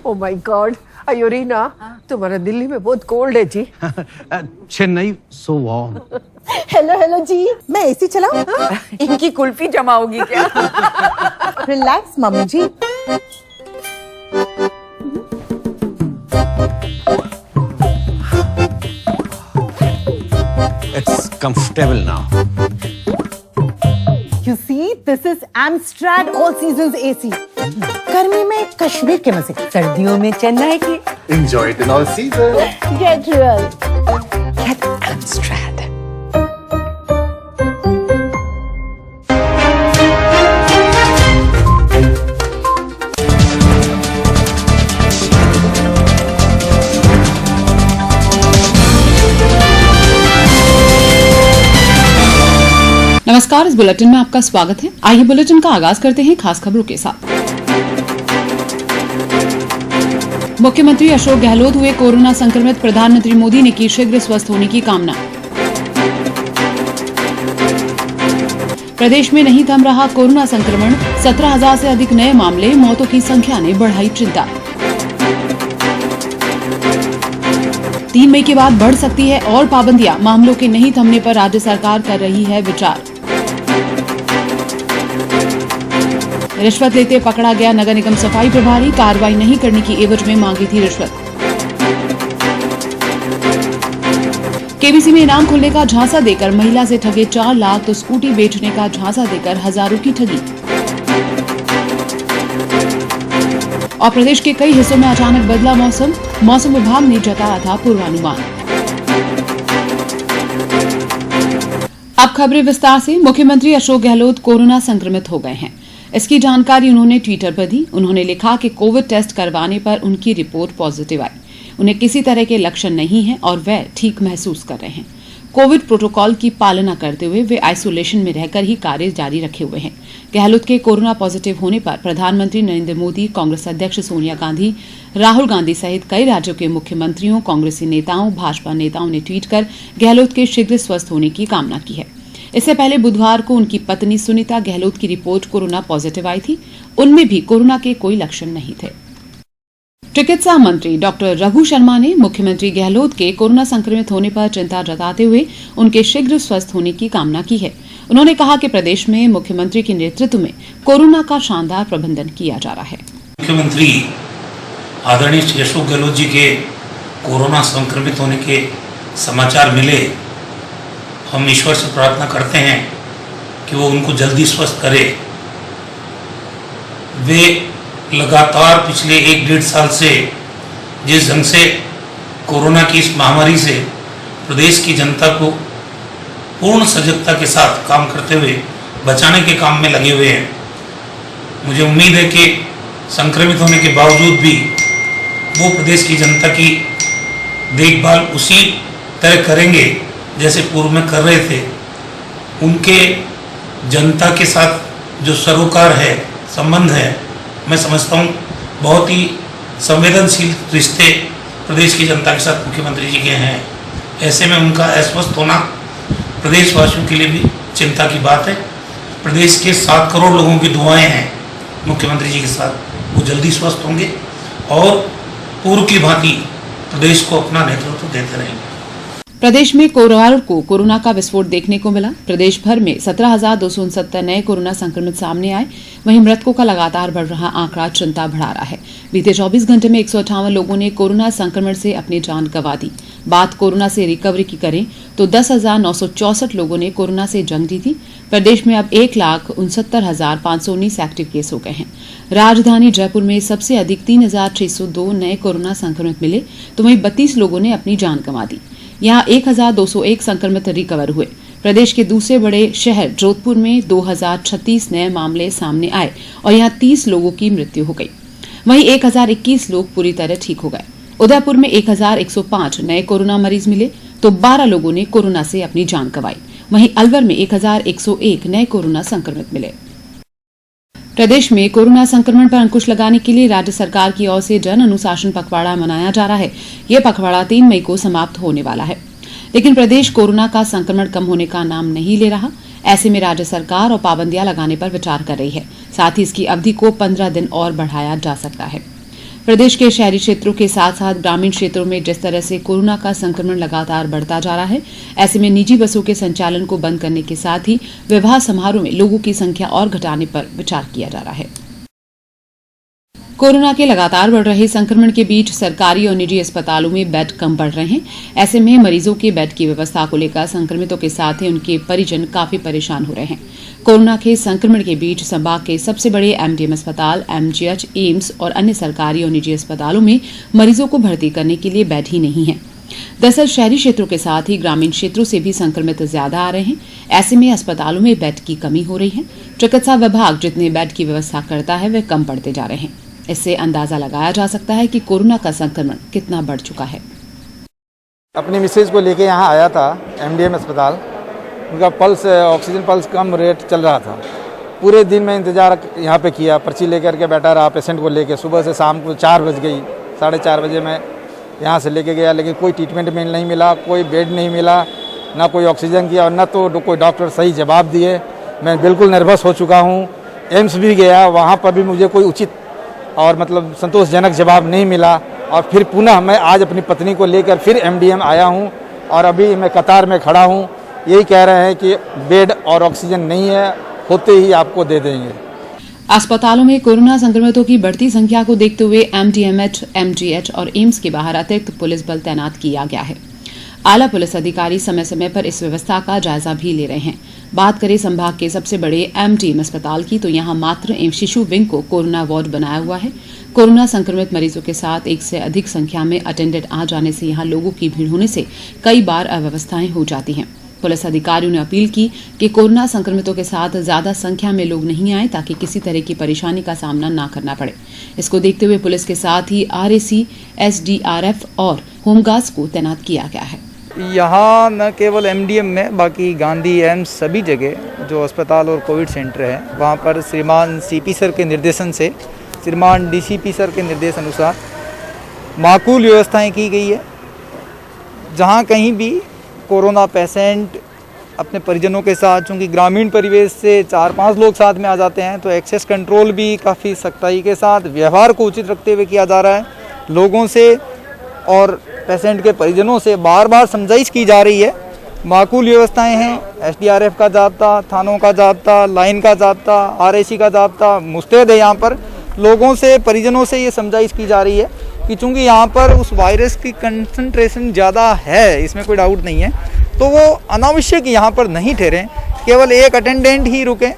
Oh my God, आयोरीना, तुम्हारा दिल्ली में बहुत कोल्ड है जी। Chennai so warm. Hello hello जी, मैं एसी चलाऊं? इनकी कुल्फी जमा होगी क्या? Relax mummy ji. It's comfortable now. You see, this is Amstrad All Seasons AC. गर्मी में कश्मीर के मजे, सर्दियों में चेन्नई के। Enjoy it in all seasons. Get real. Get Amstrad. नमस्कार, इस बुलेटिन में आपका स्वागत है। आइए बुलेटिन का आगाज करते हैं खास खबरों के साथ। मुख्यमंत्री अशोक गहलोत हुए कोरोना संक्रमित, प्रधानमंत्री मोदी ने की शीघ्र स्वस्थ होने की कामना। प्रदेश में नहीं थम रहा कोरोना संक्रमण, 17,000 से अधिक नए मामले, मौतों की संख्या ने बढ़ाई चिंता। 3 मई के बाद बढ़ सकती है और पाबंदियां, मामलों के नहीं थमने पर राज्य सरकार कर रही है विचार। रिश्वत लेते पकड़ा गया नगर निगम सफाई प्रभारी, कार्रवाई नहीं करने की एवज में मांगी थी रिश्वत। केबीसी में इनाम खुलने का झांसा देकर महिला से ठगे 4 लाख, तो स्कूटी बेचने का झांसा देकर हजारों की ठगी। और प्रदेश के कई हिस्सों में अचानक बदला मौसम, मौसम विभाग ने जताया था पूर्वानुमान। अब खबरें विस्तार से। मुख्यमंत्री अशोक गहलोत कोरोना संक्रमित हो गए हैं। इसकी जानकारी उन्होंने ट्विटर पर दी। उन्होंने लिखा कि कोविड टेस्ट करवाने पर उनकी रिपोर्ट पॉजिटिव आई। उन्हें किसी तरह के लक्षण नहीं है और वे ठीक महसूस कर रहे हैं। कोविड प्रोटोकॉल की पालना करते हुए वे आइसोलेशन में रहकर ही कार्य जारी रखे हुए हैं। गहलोत के कोरोना पॉजिटिव होने पर प्रधानमंत्री नरेंद्र मोदी, कांग्रेस अध्यक्ष सोनिया गांधी, राहुल गांधी सहित कई राज्यों के मुख्यमंत्रियों, कांग्रेसी नेताओं, भाजपा नेताओं ने ट्वीट कर गहलोत के शीघ्र स्वस्थ होने की कामना की है। इससे पहले बुधवार को उनकी पत्नी सुनीता गहलोत की रिपोर्ट कोरोना पॉजिटिव आई थी। उनमें भी कोरोना के कोई लक्षण नहीं थे। चिकित्सा मंत्री डॉक्टर रघु शर्मा ने मुख्यमंत्री गहलोत के कोरोना संक्रमित होने पर चिंता जताते हुए उनके शीघ्र स्वस्थ होने की कामना की है। उन्होंने कहा कि प्रदेश में मुख्यमंत्री के नेतृत्व में कोरोना का शानदार प्रबंधन किया जा रहा है। मुख्यमंत्री आदरणीय अशोक गहलोत जी के कोरोना संक्रमित होने के समाचार मिले। हम ईश्वर से प्रार्थना करते हैं कि वो उनको जल्दी स्वस्थ करे। वे लगातार पिछले 1-1.5 साल से जिस ढंग से कोरोना की इस महामारी से प्रदेश की जनता को पूर्ण सजगता के साथ काम करते हुए बचाने के काम में लगे हुए हैं, मुझे उम्मीद है कि संक्रमित होने के बावजूद भी वो प्रदेश की जनता की देखभाल उसी तरह करेंगे जैसे पूर्व में कर रहे थे। उनके जनता के साथ जो सरोकार है, संबंध है, मैं समझता हूँ बहुत ही संवेदनशील रिश्ते प्रदेश की जनता के साथ मुख्यमंत्री जी के हैं। ऐसे में उनका अस्वस्थ होना प्रदेशवासियों के लिए भी चिंता की बात है। प्रदेश के 7 करोड़ लोगों की दुआएं हैं मुख्यमंत्री जी के साथ। वो जल्दी स्वस्थ होंगे और पूर्व की भांति प्रदेश को अपना नेतृत्व देते रहेंगे। प्रदेश में गुरुवार को कोरोना का विस्फोट देखने को मिला। प्रदेश भर में 17,269 नए कोरोना संक्रमित सामने आए। वहीं मृतकों का लगातार बढ़ रहा आंकड़ा चिंता बढ़ा रहा है। बीते 24 घंटे में 158 लोगों ने कोरोना संक्रमण से अपनी जान गंवा दी। बात कोरोना से रिकवरी की करें तो 10,964 लोगों ने कोरोना से जंग जीती। प्रदेश में अब 1,69,519 एक्टिव केस हो गए हैं। राजधानी जयपुर में सबसे अधिक 3,602 नए कोरोना संक्रमित मिले, तो वहीं 32 लोगों ने अपनी जान गंवा दी। यहाँ 1,201 संक्रमित रिकवर हुए। प्रदेश के दूसरे बड़े शहर जोधपुर में 2,036 नए मामले सामने आए और यहाँ 30 लोगों की मृत्यु हो गई। वहीं 1,021 लोग पूरी तरह ठीक हो गए। उदयपुर में 1,105 नए कोरोना मरीज मिले, तो 12 लोगों ने कोरोना से अपनी जान गंवाई। वहीं अलवर में 1,101 नए कोरोना संक्रमित मिले। प्रदेश में कोरोना संक्रमण पर अंकुश लगाने के लिए राज्य सरकार की ओर से जन अनुशासन पखवाड़ा मनाया जा रहा है। ये पखवाड़ा 3 मई को समाप्त होने वाला है, लेकिन प्रदेश कोरोना का संक्रमण कम होने का नाम नहीं ले रहा। ऐसे में राज्य सरकार और पाबंदियां लगाने पर विचार कर रही है। साथ ही इसकी अवधि को 15 दिन और बढ़ाया जा सकता है। प्रदेश के शहरी क्षेत्रों के साथ साथ ग्रामीण क्षेत्रों में जिस तरह से कोरोना का संक्रमण लगातार बढ़ता जा रहा है, ऐसे में निजी बसों के संचालन को बंद करने के साथ ही विवाह समारोह में लोगों की संख्या और घटाने पर विचार किया जा रहा है। कोरोना के लगातार बढ़ रहे संक्रमण के बीच सरकारी और निजी अस्पतालों में बेड कम पड़ रहे हैं। ऐसे में मरीजों के बेड की व्यवस्था को लेकर संक्रमितों के साथ ही उनके परिजन काफी परेशान हो रहे हैं। कोरोना के संक्रमण के बीच संभाग के सबसे बड़े एमडीएम अस्पताल, एमजीएच, एम्स और अन्य सरकारी और निजी अस्पतालों में मरीजों को भर्ती करने के लिए बेड ही नहीं है। दरअसल शहरी क्षेत्रों के साथ ही ग्रामीण क्षेत्रों से भी संक्रमित ज्यादा आ रहे हैं। ऐसे में अस्पतालों में बेड की कमी हो रही है। चिकित्सा विभाग जितने बेड की व्यवस्था करता है वे कम पड़ते जा रहे हैं। इससे अंदाजा लगाया जा सकता है कि कोरोना का संक्रमण कितना बढ़ चुका है। अपनी मिसेज को लेके यहाँ आया था एमडीएम अस्पताल। उनका पल्स, ऑक्सीजन पल्स कम रेट चल रहा था। पूरे दिन में इंतजार यहाँ पे किया, पर्ची लेकर के बैठा रहा पेशेंट को लेके। सुबह से शाम को 4 बज गई, 4:30 बजे मैं यहाँ से लेके गया, लेकिन कोई ट्रीटमेंट में नहीं मिला, कोई बेड नहीं मिला, ना कोई ऑक्सीजन किया और ना तो कोई डॉक्टर सही जवाब दिए। मैं बिल्कुल नर्वस हो चुका हूँ। एम्स भी गया, वहाँ पर भी मुझे कोई उचित और मतलब संतोषजनक जवाब नहीं मिला। और फिर पुनः मैं आज अपनी पत्नी को लेकर फिर एमडीएम आया हूँ और अभी मैं कतार में खड़ा हूँ। यही कह रहे हैं कि बेड और ऑक्सीजन नहीं है, होते ही आपको दे देंगे। अस्पतालों में कोरोना संक्रमितों की बढ़ती संख्या को देखते हुए एमडीएमएच, एमजीएच और एम्स के बाहर अतिरिक्त पुलिस बल तैनात किया गया है। आला पुलिस अधिकारी समय समय पर इस व्यवस्था का जायजा भी ले रहे हैं। बात करें संभाग के सबसे बड़े एमडीएम अस्पताल की, तो यहाँ मातृ एवं शिशु विंग को कोरोना वार्ड बनाया हुआ है। कोरोना संक्रमित मरीजों के साथ एक से अधिक संख्या में अटेंडेंट आ जाने से यहाँ लोगों की भीड़ होने से कई बार अव्यवस्थाएं हो जाती हैं। पुलिस अधिकारियों ने अपील की कि कोरोना संक्रमितों के साथ ज्यादा संख्या में लोग नहीं आए, ताकि किसी तरह की परेशानी का सामना न करना पड़े। इसको देखते हुए पुलिस के साथ ही आरएसी, एसडीआरएफ और होमगार्ड्स को तैनात किया गया है। यहाँ न केवल एमडीएम में, बाकी गांधी, एम्स सभी जगह जो अस्पताल और कोविड सेंटर है, वहाँ पर श्रीमान सीपी सर के निर्देशन से, श्रीमान डीसीपी सर के निर्देश अनुसार माकूल व्यवस्थाएं की गई है। जहाँ कहीं भी कोरोना पेशेंट अपने परिजनों के साथ, चूँकि ग्रामीण परिवेश से 4-5 लोग साथ में आ जाते हैं, तो एक्सेस कंट्रोल भी काफ़ी सख्ताई के साथ, व्यवहार को उचित रखते हुए किया जा रहा है। लोगों से और पेशेंट के परिजनों से बार बार समझाइश की जा रही है। माकूल व्यवस्थाएं हैं। एसडीआरएफ का जाब्ता, थानों का जाब्ता, लाइन का जाब्ता, आरएसी का जाब्ता मुस्तैद है। यहाँ पर लोगों से, परिजनों से ये समझाइश की जा रही है कि चूँकि यहाँ पर उस वायरस की कंसंट्रेशन ज़्यादा है, इसमें कोई डाउट नहीं है, तो वो अनावश्यक यहाँ पर नहीं ठहरें, केवल एक अटेंडेंट ही रुकें।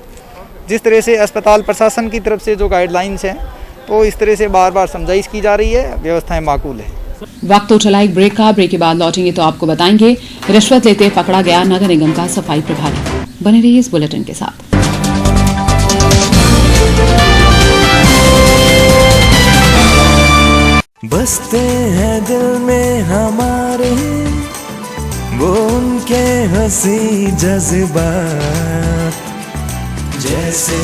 जिस तरह से अस्पताल प्रशासन की तरफ से जो गाइडलाइंस हैं, तो इस तरह से बार बार समझाइश की जा रही है। व्यवस्थाएं माकूल है। वक्त तो चला एक ब्रेक का। ब्रेक के बाद लौटेंगे तो आपको बताएंगे रिश्वत लेते पकड़ा गया नगर निगम का सफाई प्रभारी। बने रहिए इस बुलेटिन के साथ। बसते हैं दिल में हमारे वो उनके हंसी जज्बात, जैसे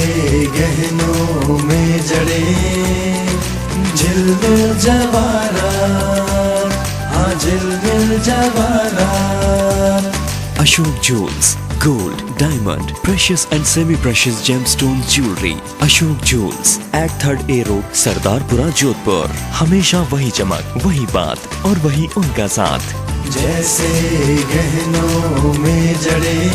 गहनों में जड़े झिलमिल जवाहरात, हाँ झिलमिल जवाहरात। Ashok jewels, gold, diamond, precious and semi-precious gemstone jewelry. Ashok jewels, Act 3rd A Road, Sardarpura, Jodhpur. हमेशा वही चमक, वही बात और वही उनका साथ। जैसे गहनों में जड़े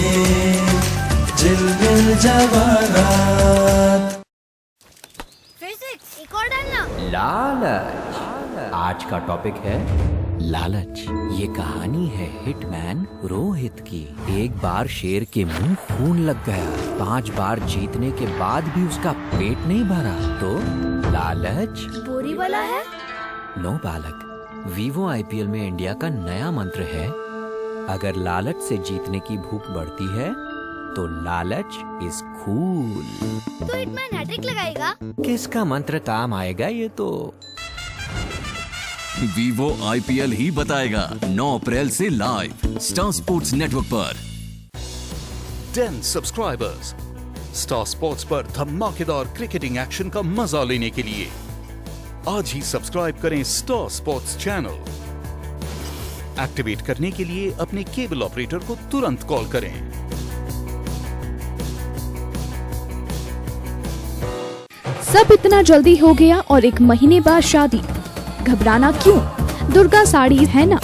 झिलमिल जवाहरात। फिजिक्स एक और डालना। लालच। आज का टॉपिक है लालच ये कहानी है हिटमैन रोहित की। एक बार शेर के मुंह खून लग गया। 5 बार जीतने के बाद भी उसका पेट नहीं भरा तो लालच बोरी वाला है। नो बालक, वीवो IPL में इंडिया का नया मंत्र है, अगर लालच से जीतने की भूख बढ़ती है तो लालच इज कूल। तो हिटमैन हैट्रिक लगाएगा। किसका मंत्र काम आएगा ये तो वीवो IPL ही बताएगा। 9 अप्रैल से लाइव स्टार स्पोर्ट्स नेटवर्क पर। 10 सब्सक्राइबर्स। स्टार स्पोर्ट्स पर धमाकेदार क्रिकेटिंग एक्शन का मजा लेने के लिए आज ही सब्सक्राइब करें स्टार स्पोर्ट्स चैनल। एक्टिवेट करने के लिए अपने केबल ऑपरेटर को तुरंत कॉल करें। सब इतना जल्दी हो गया और 1 महीने बाद शादी। घबराना क्यों? दुर्गा साड़ी है ना,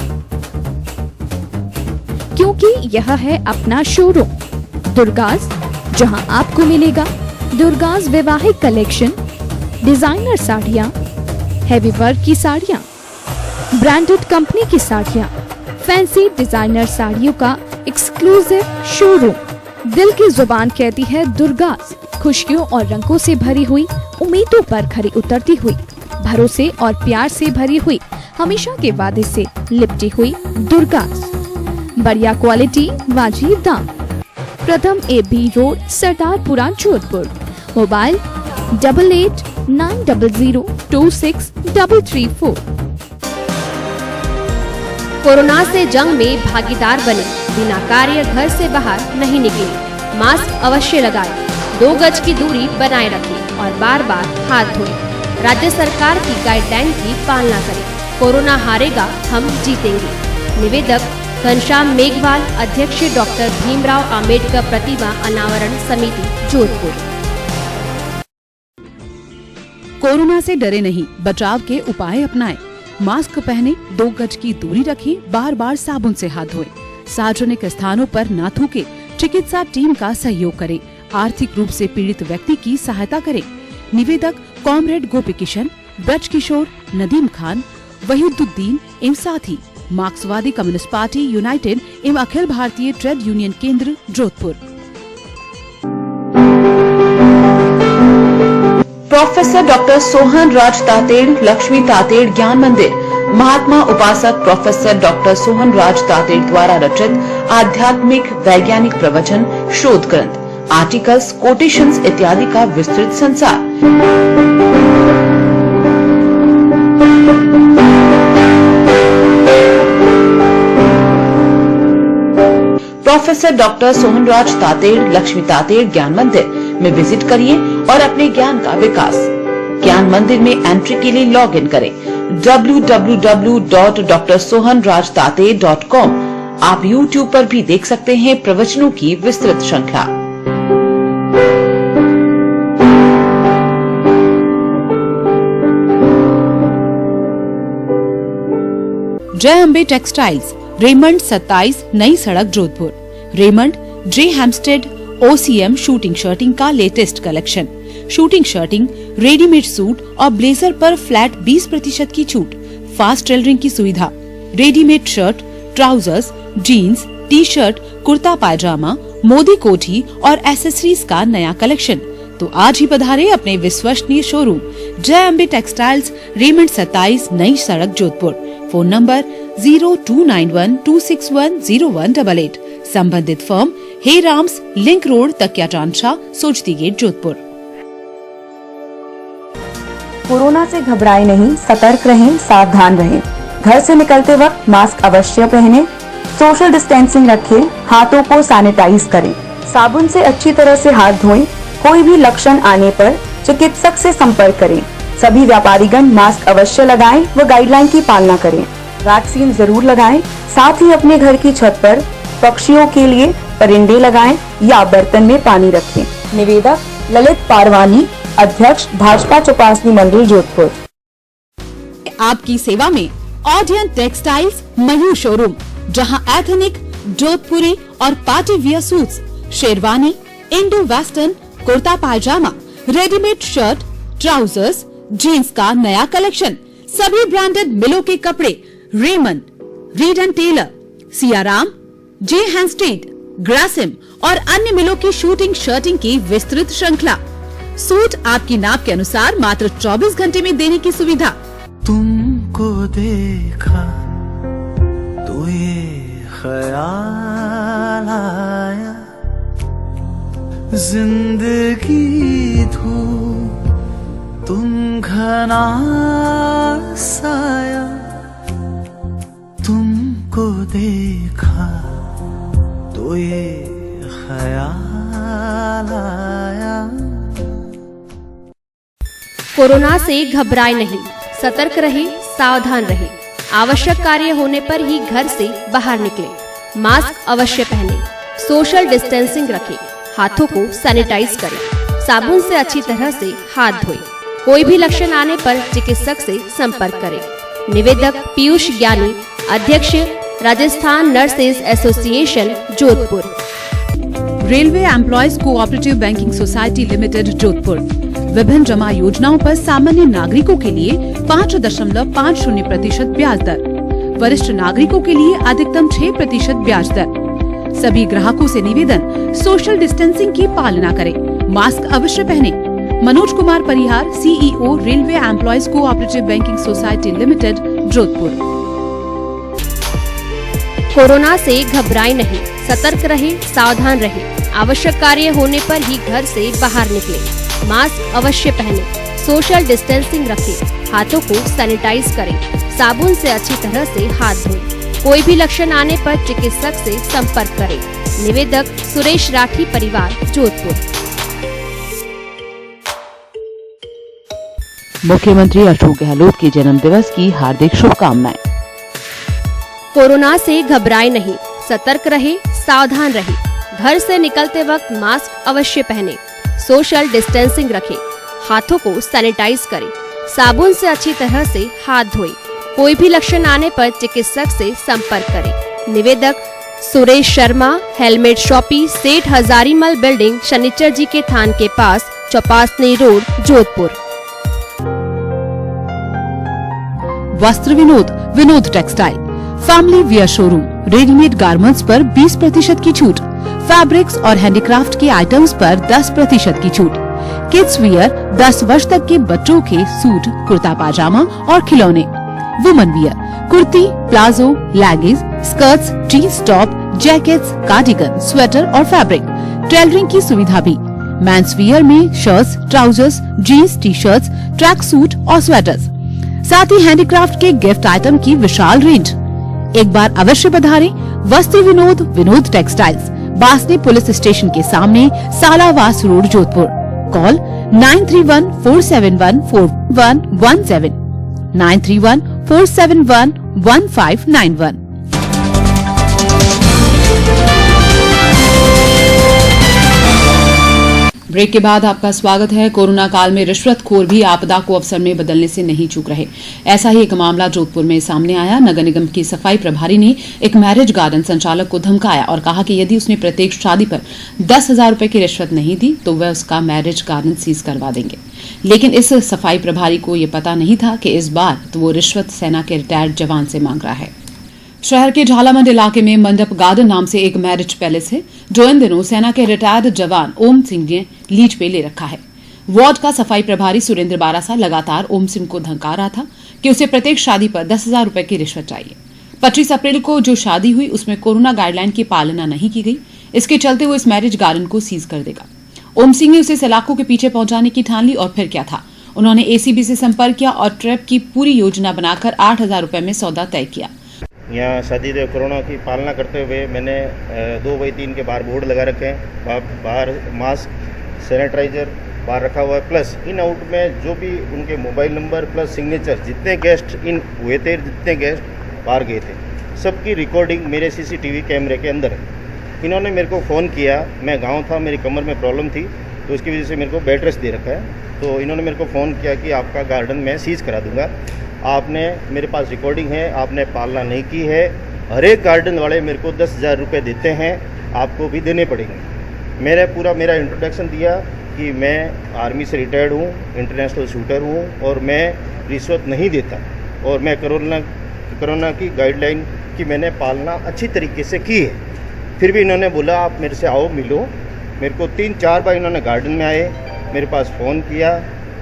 क्योंकि यह है अपना शोरूम दुर्गास, जहां आपको मिलेगा दुर्गास वैवाहिक कलेक्शन, डिजाइनर साड़ियां, हैवी वर्क की साड़ियां, ब्रांडेड कंपनी की साड़ियां, फैंसी डिजाइनर साड़ियों का एक्सक्लूसिव शोरूम। दिल की जुबान कहती है दुर्गास, खुशियों और रंगों से भरी हुई, उम्मीदों पर खरी उतरती हुई, भरोसे और प्यार से भरी हुई, हमेशा के वादे से लिपटी हुई दुर्गास। बढ़िया क्वालिटी, वाजिब दाम। प्रथम AB road, Sardarpura, Jodhpur. Mobile 8890026334। Corona से जंग में भागीदार बने, बिना कार्य घर से बाहर नहीं निकले, मास्क अवश्य लगाएं, 2 गज की दूरी बनाए रखें और बार बार हाथ धोएं। राज्य सरकार की गाइडलाइन की पालना करें। कोरोना हारेगा, हम जीतेंगे। निवेदक घनश्याम मेघवाल, अध्यक्ष डॉक्टर भीमराव अंबेडकर प्रतिमा अनावरण समिति, जोधपुर। कोरोना से डरे नहीं, बचाव के उपाय अपनाएं। मास्क पहने, 2 गज की दूरी रखें, बार बार साबुन से हाथ धोएं। सार्वजनिक स्थानों पर न थूकें। चिकित्सा टीम का सहयोग करें। आर्थिक रूप से पीड़ित व्यक्ति की सहायता करें। निवेदक कॉमरेड गोपी किशन, ब्रज किशोर, नदीम खान, वहीदुद्दीन एवं साथी, मार्क्सवादी कम्युनिस्ट पार्टी यूनाइटेड एवं अखिल भारतीय ट्रेड यूनियन केंद्र, जोधपुर। प्रोफेसर डॉक्टर सोहन राज तातेड़, लक्ष्मी तातेड़ ज्ञान मंदिर। महात्मा उपासक प्रोफेसर डॉक्टर सोहन राज तातेड़ द्वारा रचित आध्यात्मिक वैज्ञानिक प्रवचन, शोध ग्रंथ, आर्टिकल्स, कोटेशंस इत्यादि का विस्तृत संसार। प्रोफेसर डॉक्टर सोहनराज तातेड़, लक्ष्मी तातेड़ ज्ञान मंदिर में विजिट करिए और अपने ज्ञान का विकास। ज्ञान मंदिर में एंट्री के लिए लॉग इन करें www.drsohanrajtate.com। आप YouTube पर भी देख सकते हैं प्रवचनों की विस्तृत श्रृंखला। जय अम्बे टेक्सटाइल्स, रेमंड 27, नई सड़क, Jodhpur. Raymond, J Hampstead, OCM suiting shirting का latest collection. Suiting shirting, readymade suit और ब्लेजर पर फ्लैट 20% की छूट। फास्ट टेलरिंग की सुविधा। Readymade shirt, trousers, jeans, T-shirt, kurta pyjama, Modi कोठी और एसेसरीज का नया कलेक्शन। तो आज ही पधारे अपने विश्वसनीय शोरूम जय अम्बे टेक्सटाइल्स, रेमंड 27, नई सड़क, जोधपुर। Phone number 029126100188। संबंधित फर्म हे राम्स, लिंक रोड, तकिया टांचा, सोचती गेट, जोधपुर। कोरोना से घबराए नहीं, सतर्क रहें, सावधान रहें। घर से निकलते वक्त मास्क अवश्य पहनें, सोशल डिस्टेंसिंग रखें, हाथों को सैनिटाइज करें, साबुन से अच्छी तरह से हाथ धोएं। कोई भी लक्षण आने पर चिकित्सक से संपर्क करें। सभी व्यापारीगण मास्क अवश्य लगाएं व गाइडलाइन की पालना करें। वैक्सीन जरूर लगाएं। साथ ही अपने घर की छत पर पक्षियों के लिए परिंदे लगाएं या बर्तन में पानी रखें। निवेदक ललित पारवानी, अध्यक्ष भाजपा चौपासनी मंडल, जोधपुर। आपकी सेवा में ऑडियन टेक्सटाइल्स मयूर शोरूम, जहां एथनिक, जोधपुरी और party wear suits, sherwani, Indo western, kurta pyjama, readymade shirt, trousers, jeans का नया कलेक्शन, सभी ब्रांडेड मिलों के कपड़े, Raymond, Reid and Taylor, Siyaram, J Hampstead, Grasim और अन्य मिलों की शूटिंग शर्टिंग की विस्तृत श्रृंखला। सूट आपकी नाप के अनुसार मात्र 24 घंटे में देने की सुविधा। तुमको देखा तो ये ख्याल आया, जिंदगी धूप तुम घना साया, तुमको देखा तो ये ख्याल आया। कोरोना से घबराए नहीं, सतर्क रहे, सावधान रहे। आवश्यक कार्य होने पर ही घर से बाहर निकले। मास्क अवश्य पहने, सोशल डिस्टेंसिंग रखें, हाथों को सैनिटाइज करें, साबुन से अच्छी तरह से हाथ धोएं। कोई भी लक्षण आने पर चिकित्सक से संपर्क करें। निवेदक पीयूष ज्ञानी, अध्यक्ष Rajasthan nurses association Jodhpur. Railway employees cooperative banking society limited Jodhpur विभिन्न जमा योजनाओं पर सामान्य नागरिकों के लिए 5.50% ब्याज दर, वरिष्ठ नागरिकों के लिए अधिकतम 6% ब्याज दर। सभी ग्राहकों से निवेदन, सोशल डिस्टेंसिंग की पालना करें, मास्क अवश्य पहने। Manoj Kumar Parihar, CEO, railway employees cooperative banking society limited Jodhpur. Corona से घबराए नहीं, सतर्क रहे, सावधान रहे। आवश्यक कार्य होने पर ही घर से बाहर निकले। मास्क अवश्य पहने, सोशल डिस्टेंसिंग रखें, हाथों को सैनिटाइज करें, साबुन से अच्छी तरह से हाथ धोएं। कोई भी लक्षण आने पर चिकित्सक से संपर्क करें। निवेदक सुरेश राठी परिवार जोधपुर। मुख्यमंत्री अशोक गहलोत के जन्म दिवस की हार्दिक शुभकामनाएं। कोरोना से घबराए नहीं, सतर्क रहे, सावधान रहे। घर से निकलते वक्त मास्क अवश्य पहने, सोशल डिस्टेंसिंग रखें, हाथों को सैनिटाइज करें, साबुन से अच्छी तरह से हाथ धोएं। कोई भी लक्षण आने पर चिकित्सक से संपर्क करें। निवेदक सुरेश शर्मा, हेलमेट शॉपी, सेठ हजारीमल बिल्डिंग, शनिचर जी के थान के पास, चौपासनी रोड, जोधपुर। वस्त्र Vinod, Vinod textile, family wear showroom, readymade garments पर 20% की छूट, फैब्रिक्स और हैंडीक्राफ्ट के आइटम्स पर 10% की छूट, किड्स वियर, 10 वर्ष तक के बच्चों के सूट, कुर्ता पाजामा और खिलौने, woman wear, kurti, palazzo, leggings, skirts, jeans top, jackets, cardigan, sweater और फैब्रिक, टेलरिंग की सुविधा भी। मेंस वियर में shirts, trousers, jeans, T shirts, track suit और स्वेटर्स, साथ ही हैंडीक्राफ्ट के गिफ्ट आइटम की विशाल रेंज। एक बार अवश्य पधारें Vastra Vinod, Vinod textiles, Basni police station के सामने, Salawas road, Jodhpur. Call 9314714117, 9314711591। Break के बाद आपका स्वागत है। कोरोना काल में रिश्वतखोर भी आपदा को अवसर में बदलने से नहीं चूक रहे। ऐसा ही एक मामला जोधपुर में सामने आया। नगर निगम की सफाई प्रभारी ने एक मैरिज गार्डन संचालक को धमकाया और कहा कि यदि उसने प्रत्येक शादी पर 10,000 रुपए की रिश्वत नहीं दी तो वह उसका मैरिज गार्डन सीज करवा देंगे। लेकिन इस सफाई प्रभारी को ये पता नहीं था कि इस बार तो वो रिश्वत सेना के रिटायर्ड जवान से मांग रहा है। शहर के झालामंड इलाके में मंडप गार्डन नाम से एक मैरिज पैलेस है जो इन दिनों सेना के रिटायर्ड जवान ओम सिंह ने लीज पे ले रखा है। वार्ड का सफाई प्रभारी सुरेंद्र बारासा लगातार ओम सिंह को धमका रहा था कि उसे प्रत्येक शादी पर 10,000 रुपए की रिश्वत चाहिए। 25 अप्रैल को जो शादी हुई उसमें कोरोना गाइडलाइन की पालना नहीं की गई। इसके चलते वो इस मैरिज गार्डन को सीज कर देगा। ओम सिंह ने उसे सलाखों के पीछे पहुंचाने की ठान ली और फिर क्या था, उन्होंने एसीबी से संपर्क किया और ट्रैप की पूरी योजना बनाकर 8,000 रुपए में सौदा तय किया। यहाँ शादी कोरोना की पालना करते हुए मैंने 2/3 के बाहर बोर्ड लगा रखे हैं। बाहर मास्क, सैनिटाइजर बाहर रखा हुआ है, प्लस इन आउट में जो भी उनके मोबाइल नंबर प्लस सिग्नेचर, जितने गेस्ट इन हुए थे, जितने गेस्ट बाहर गए थे, सबकी रिकॉर्डिंग मेरे सीसीटीवी कैमरे के अंदर है। इन्होंने मेरे को फ़ोन किया, मैं गाँव था, मेरी कमर में प्रॉब्लम थी तो उसकी वजह से मेरे को बेड रेस्ट दे रखा है। तो इन्होंने मेरे को फ़ोन किया कि आपका गार्डन मैं सीज़ करा दूँगा, आपने मेरे पास रिकॉर्डिंग है, आपने पालना नहीं की है। हर एक गार्डन वाले मेरे को 10,000 रुपये देते हैं, आपको भी देने पड़ेंगे। मेरा इंट्रोडक्शन दिया कि मैं आर्मी से रिटायर्ड हूँ, इंटरनेशनल शूटर हूँ और मैं रिश्वत नहीं देता और मैं कोरोना कोरोना की गाइडलाइन की मैंने पालना अच्छी तरीके से की है। फिर भी इन्होंने बोला आप मेरे से आओ मिलो। मेरे को 3-4 बार इन्होंने गार्डन में आए, मेरे पास फ़ोन किया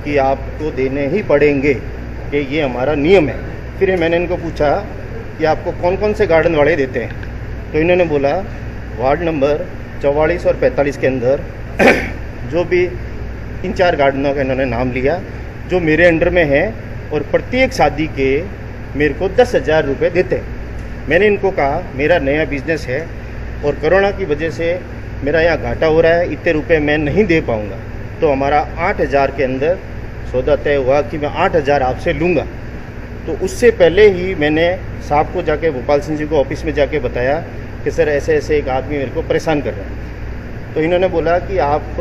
कि आपको देने ही पड़ेंगे, कि ये हमारा नियम है। फिर मैंने इनको पूछा कि आपको कौन कौन से गार्डन वाले देते हैं, तो इन्होंने बोला वार्ड नंबर 44 और 45 के अंदर जो भी 3-4 गार्डनों का इन्होंने नाम लिया जो मेरे अंडर में है, और प्रत्येक शादी के मेरे को 10,000 रुपये देते हैं। मैंने इनको कहा मेरा नया बिजनेस है और कोरोना की वजह से मेरा यहाँ घाटा हो रहा है, इतने रुपए मैं नहीं दे पाऊँगा, तो हमारा 8,000 के अंदर सौदा तय हुआ कि मैं 8,000 आपसे लूँगा। तो उससे पहले ही मैंने साहब को जाके, गोपाल सिंह जी को ऑफिस में जाके बताया कि सर ऐसे ऐसे एक आदमी मेरे को परेशान कर रहा है। तो इन्होंने बोला कि आप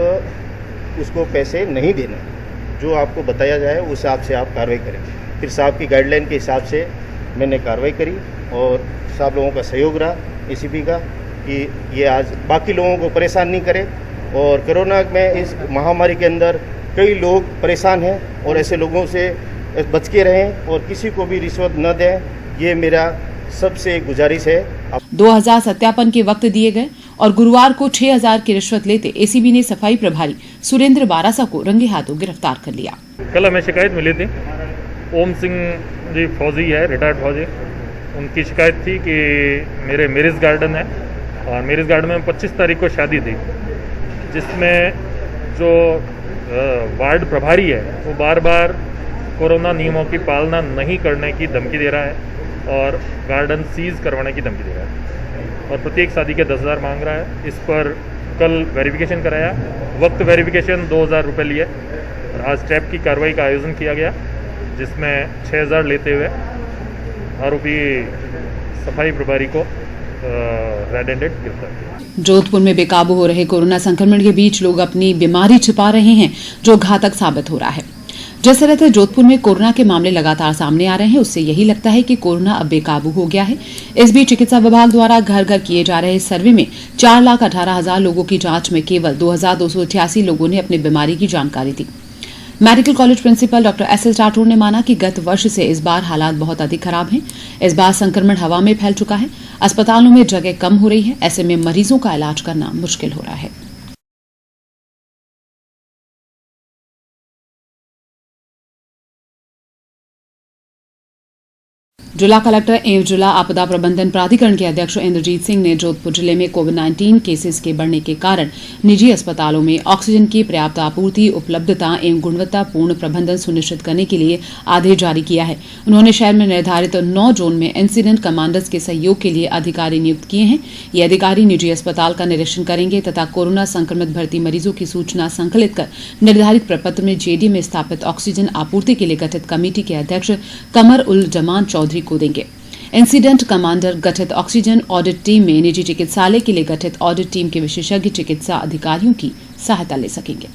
उसको पैसे नहीं देना, जो आपको बताया जाए उस हिसाब से आप कार्रवाई करें। फिर साहब की गाइडलाइन के हिसाब से मैंने कार्रवाई करी और सब लोगों का सहयोग रहा एसीपी का कि ये आज बाकी लोगों को परेशान नहीं करे। और कोरोना में इस महामारी के अंदर कई लोग परेशान हैं और ऐसे लोगों से बच के रहें और किसी को भी रिश्वत न दें, ये मेरा सबसे गुजारिश है। 2000 सत्यापन के वक्त दिए गए और गुरुवार को 6,000 की रिश्वत लेते एसीबी ने सफाई प्रभारी सुरेंद्र बारासा को रंगे हाथों गिरफ्तार कर लिया। कल हमें शिकायत मिली थी, ओम सिंह जी फौजी है, रिटायर्ड फौजी, उनकी शिकायत थी कि मेरे मेरिज गार्डन है और मेरिज गार्डन में 25 तारीख को शादी थी, जिसमें जो वार्ड प्रभारी है वो बार बार कोरोना नियमों की पालना नहीं करने की धमकी दे रहा है और गार्डन सीज करवाने की धमकी दे रहा है और प्रत्येक शादी के 10,000 मांग रहा है। इस पर कल वेरिफिकेशन कराया, वक्त वेरिफिकेशन 2,000 रुपये लिए और आज स्टेप की कार्रवाई का आयोजन किया गया, जिसमें 6,000 लेते हुए आरोपी सफाई प्रभारी को रेड हैंडेड गिरफ्तार किया। जोधपुर में बेकाबू हो रहे कोरोना संक्रमण के बीच लोग अपनी बीमारी छिपा रहे हैं, जो घातक साबित हो रहा है। जिस तरह से जोधपुर में कोरोना के मामले लगातार सामने आ रहे हैं, उससे यही लगता है कि कोरोना अब बेकाबू हो गया है। इस बीच चिकित्सा विभाग द्वारा घर घर किए जा रहे सर्वे में 4,18,000 लोगों की जांच में केवल 2,288 लोगों ने अपनी बीमारी की जानकारी दी। Medical college principal doctor S Rathore ने माना कि गत वर्ष से इस बार हालात बहुत अधिक खराब हैं। इस बार संक्रमण हवा में फैल चुका है, अस्पतालों में जगह कम हो रही है, ऐसे में मरीजों का इलाज करना मुश्किल हो रहा है। जिला कलेक्टर एवं जिला आपदा प्रबंधन प्राधिकरण के अध्यक्ष इंद्रजीत सिंह ने जोधपुर जिले में कोविड-19 केसेस के बढ़ने के कारण निजी अस्पतालों में ऑक्सीजन की पर्याप्त आपूर्ति, उपलब्धता एवं गुणवत्तापूर्ण प्रबंधन सुनिश्चित करने के लिए आदेश जारी किया है। उन्होंने शहर में निर्धारित 9 जोन में इंसिडेंट कमांडर्स के सहयोग के लिए अधिकारी नियुक्त किए हैं। ये अधिकारी निजी अस्पताल का निरीक्षण करेंगे तथा कोरोना संक्रमित भर्ती मरीजों की सूचना संकलित कर निर्धारित प्रपत्र में जेडी में स्थापित ऑक्सीजन आपूर्ति के लिए गठित कमेटी के अध्यक्ष कमर उल जमान चौधरी को देंगे। इंसिडेंट कमांडर गठित ऑक्सीजन ऑडिट टीम में निजी चिकित्सालय के लिए गठित ऑडिट टीम के विशेषज्ञ चिकित्सा अधिकारियों की सहायता ले सकेंगे।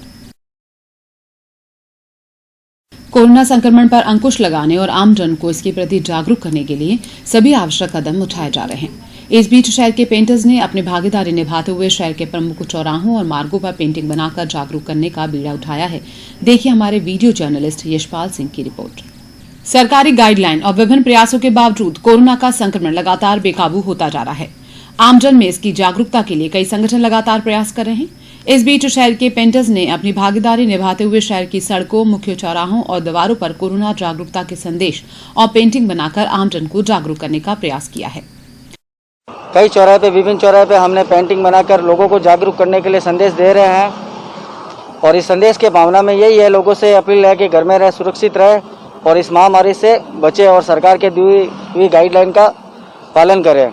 कोरोना संक्रमण पर अंकुश लगाने और आमजन को इसके प्रति जागरूक करने के लिए सभी आवश्यक कदम उठाए जा रहे हैं। इस बीच शहर के पेंटर्स ने अपनी भागीदारी निभाते हुए शहर के प्रमुख चौराहों और मार्गों पर पेंटिंग बनाकर जागरूक करने का बीड़ा उठाया है। देखिए हमारे वीडियो जर्नलिस्ट यशपाल सिंह की रिपोर्ट। सरकारी गाइडलाइन और विभिन्न प्रयासों के बावजूद कोरोना का संक्रमण लगातार बेकाबू होता जा रहा है। आमजन में इसकी जागरूकता के लिए कई संगठन लगातार प्रयास कर रहे हैं। इस बीच शहर के पेंटर्स ने अपनी भागीदारी निभाते हुए शहर की सड़कों, मुख्य चौराहों और दीवारों पर कोरोना जागरूकता के संदेश और पेंटिंग बनाकर आमजन को जागरूक करने का प्रयास किया है। कई चौराहे पे, विभिन्न चौराहे पे हमने पेंटिंग बनाकर लोगों को जागरूक करने के लिए संदेश दे रहे हैं और इस संदेश के भावना में यही है, लोगों से अपील है कि घर में रहे, सुरक्षित रहे और इस महामारी से बचे और सरकार के दी हुई गाइडलाइन का पालन करें।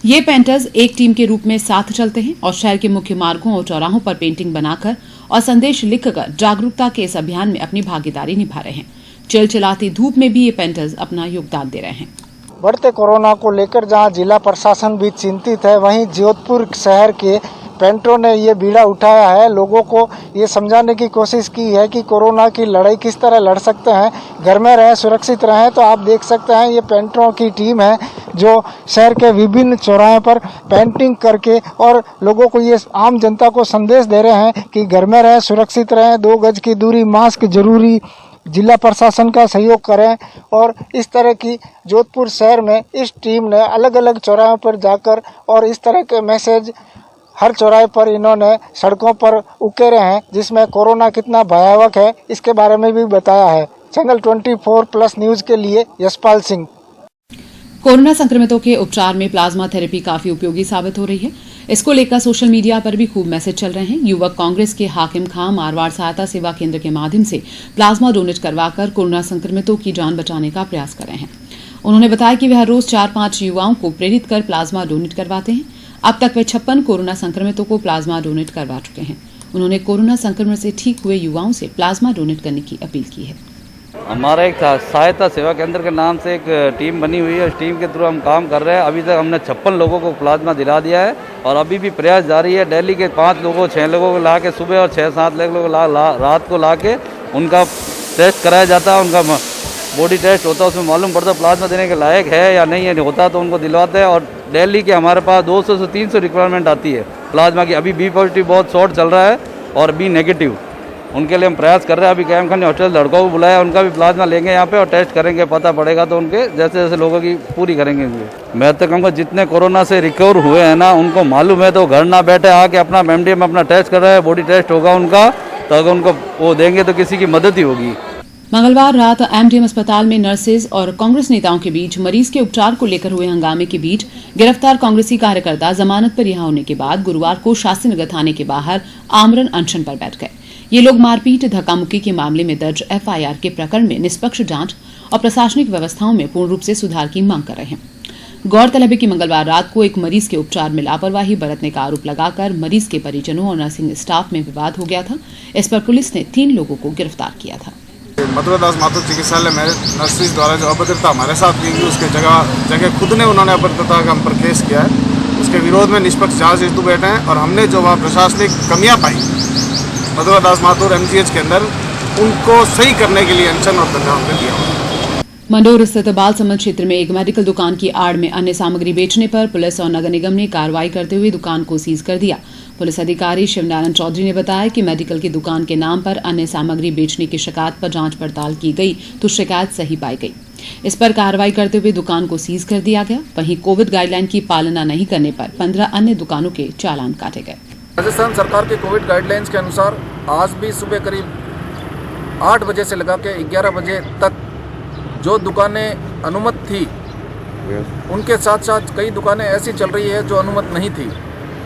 ये पेंटर्स एक टीम के रूप में साथ चलते हैं और शहर के मुख्य मार्गों और चौराहों पर पेंटिंग बनाकर और संदेश लिखकर जागरूकता के इस अभियान में अपनी भागीदारी निभा रहे हैं। चिलचिलाती धूप में भी ये पेंटर्स अपना योगदान दे रहे हैं। बढ़ते कोरोना को लेकर जहां जिला प्रशासन भी चिंतित है, वहीं जोधपुर शहर के पेंटरों ने ये बीड़ा उठाया है। लोगों को ये समझाने की कोशिश की है कि कोरोना की लड़ाई किस तरह लड़ सकते हैं, घर में रहें, सुरक्षित रहें। तो आप देख सकते हैं ये पेंटरों की टीम है जो शहर के विभिन्न चौराहे पर पेंटिंग करके और लोगों को ये आम जनता को संदेश दे रहे हैं कि घर में रहें, सुरक्षित रहें, 2 गज की दूरी, मास्क जरूरी, जिला प्रशासन का सहयोग करें। और इस तरह की जोधपुर शहर में इस टीम ने अलग अलग चौराहों पर जाकर और इस तरह के मैसेज हर चौराहे पर इन्होंने सड़कों पर उकेरे हैं, जिसमें कोरोना कितना भयावह है इसके बारे में भी बताया है। चैनल 24+ न्यूज के लिए यशपाल सिंह। कोरोना संक्रमितों के उपचार में प्लाज्मा थेरेपी काफी उपयोगी साबित हो रही है। इसको लेकर सोशल मीडिया पर भी खूब मैसेज चल रहे हैं। युवक कांग्रेस के हाकिम खां मारवाड़ सहायता सेवा केंद्र के माध्यम से प्लाज्मा डोनेट करवाकर कोरोना संक्रमितों की जान बचाने का प्रयास कर रहे हैं। उन्होंने बताया कि वे हर रोज 4-5 युवाओं को प्रेरित कर प्लाज्मा डोनेट करवाते हैं। अब तक वे 56 कोरोना संक्रमितों को प्लाज्मा डोनेट करवा चुके हैं। उन्होंने कोरोना संक्रमण से ठीक हुए युवाओं से प्लाज्मा डोनेट करने की अपील की है। हमारा एक सहायता सेवा केंद्र के नाम से एक टीम बनी हुई है। उस टीम के थ्रू हम काम कर रहे हैं। अभी तक हमने 56 लोगों को प्लाज्मा दिला दिया है और अभी भी प्रयास जारी है। दिल्ली के 5 लोगों 6 लोगों को ला के सुबह और 6-7 लोगों को रात को ला के उनका टेस्ट कराया जाता है। उनका बॉडी टेस्ट होता है, उसमें मालूम पड़ता है प्लाज्मा देने के लायक है या नहीं है। होता तो उनको दिलवाते हैं। और दिल्ली के हमारे पास 200 से 300 रिक्वायरमेंट आती है प्लाज्मा की। अभी बी पॉजिटिव बहुत शॉर्ट चल रहा है और बी नेगेटिव, उनके लिए हम प्रयास कर रहे हैं। अभी कैम खान ने हॉस्टल लड़कों को बुलाया, उनका भी प्लाज्मा लेंगे यहाँ पे और टेस्ट करेंगे। पता पड़ेगा तो उनके जैसे जैसे लोगों की पूरी करेंगे। मैं तो कहूँगा जितने कोरोना से रिकवर हुए हैं ना, उनको मालूम है तो घर ना बैठे आके अपना एमडीएम अपना टेस्ट कर रहे हैं। बॉडी टेस्ट होगा उनका, तो अगर उनको वो देंगे तो किसी की मदद ही होगी। मंगलवार रात एमडीएम अस्पताल में नर्सेज और कांग्रेस नेताओं के बीच मरीज के उपचार को लेकर हुए हंगामे के बीच गिरफ्तार कांग्रेसी कार्यकर्ता जमानत पर रिहा होने के बाद गुरुवार को शास्त्री नगर थाने के बाहर आमरण अनशन पर बैठ गए। ये लोग मारपीट धक्का मुक्की के मामले में दर्ज एफआईआर के प्रकरण में निष्पक्ष जांच और प्रशासनिक व्यवस्थाओं में पूर्ण रूप से सुधार की मांग कर रहे हैं। गौरतलब है कि मंगलवार रात को एक मरीज के उपचार में लापरवाही बरतने का आरोप लगाकर मरीज के परिजनों और नर्सिंग स्टाफ में विवाद हो गया था। इस पर पुलिस ने 3 लोगों को गिरफ्तार किया था। मथुरा दास माथुर चिकित्सालय में नर्सिस द्वारा जो अभद्रता हमारे साथ की गई, उसके जगह खुद ने उन्होंने अभद्रता का हम पर केस किया है। उसके विरोध में निष्पक्ष जांच हेतु बैठे हैं और हमने जो वहाँ प्रशासनिक कमियां पाई मथुरा दास माथुर एमजीएच के अंदर, उनको सही करने के लिए अनशन और धरना हमने दिया। मंडोर स्थित बाल समझ क्षेत्र में एक मेडिकल दुकान की आड़ में अन्य सामग्री बेचने पर पुलिस और नगर निगम ने कार्रवाई करते हुए दुकान को सीज कर दिया। पुलिस अधिकारी शिवनारायण चौधरी ने बताया कि मेडिकल की दुकान के नाम पर अन्य सामग्री बेचने की शिकायत पर जांच पड़ताल की गई तो शिकायत सही पाई गई। इस पर कार्रवाई करते हुए दुकान को सीज कर दिया गया। वहीं कोविड गाइडलाइन की पालना नहीं करने पर 15 अन्य दुकानों के चालान काटे गए। राजस्थान सरकार के कोविड गाइडलाइंस के अनुसार आज भी सुबह करीब 8 बजे से लगा के 11 बजे तक जो दुकानें अनुमत थी, उनके साथ साथ कई दुकानें ऐसी चल रही है जो अनुमत नहीं थी।